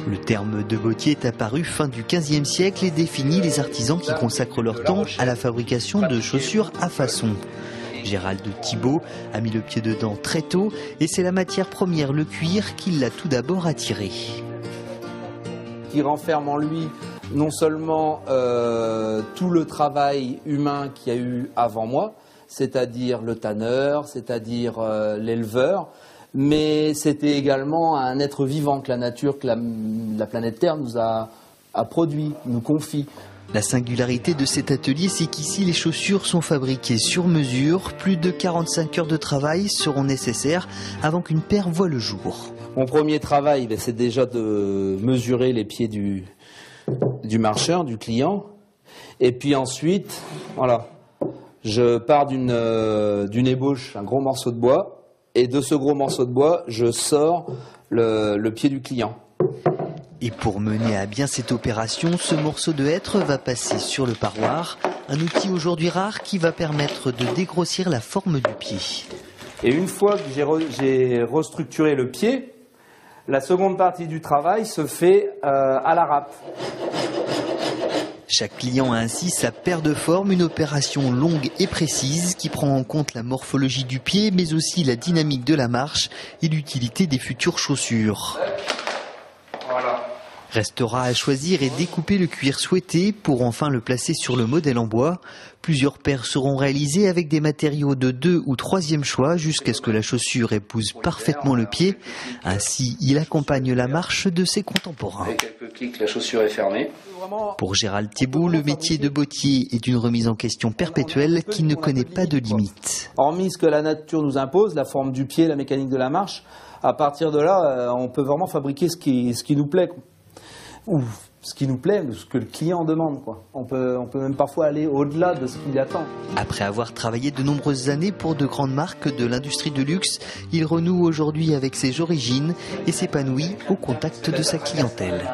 Le terme de bottier est apparu fin du XVe siècle et définit les artisans qui consacrent leur temps à la fabrication de chaussures à façon. Gérald Thibault a mis le pied dedans très tôt et c'est la matière première, le cuir, qui l'a tout d'abord attiré. Qui renferme en lui non seulement tout le travail humain qu'il y a eu avant moi, c'est-à-dire le tanneur, c'est-à-dire l'éleveur, mais c'était également un être vivant que la nature, que la planète Terre nous a produit, nous confie. La singularité de cet atelier, c'est qu'ici les chaussures sont fabriquées sur mesure. Plus de 45 heures de travail seront nécessaires avant qu'une paire voie le jour. Mon premier travail, c'est déjà de mesurer les pieds du marcheur, du client. Et puis ensuite, voilà, je pars d'une ébauche, un gros morceau de bois. Et de ce gros morceau de bois, je sors le pied du client. Et pour mener à bien cette opération, ce morceau de hêtre va passer sur le parloir, un outil aujourd'hui rare qui va permettre de dégrossir la forme du pied. Et une fois que j'ai restructuré le pied, la seconde partie du travail se fait à la râpe. Chaque client a ainsi sa paire de formes, une opération longue et précise qui prend en compte la morphologie du pied, mais aussi la dynamique de la marche et l'utilité des futures chaussures. Voilà. Restera à choisir et découper le cuir souhaité pour enfin le placer sur le modèle en bois. Plusieurs paires seront réalisées avec des matériaux de 2e ou 3e choix jusqu'à ce que la chaussure épouse parfaitement le pied. Ainsi, il accompagne la marche de ses contemporains. Avec quelques clics, la chaussure est fermée. Pour Gérald Thibault, le métier de bottier est une remise en question perpétuelle qui ne connaît pas de limite. Hormis ce que la nature nous impose, la forme du pied, la mécanique de la marche, à partir de là, on peut vraiment fabriquer ce qui nous plaît. Ou ce qui nous plaît, ce que le client demande, quoi. On peut même parfois aller au-delà de ce qu'il attend. Après avoir travaillé de nombreuses années pour de grandes marques de l'industrie de luxe, il renoue aujourd'hui avec ses origines et s'épanouit au contact de sa clientèle.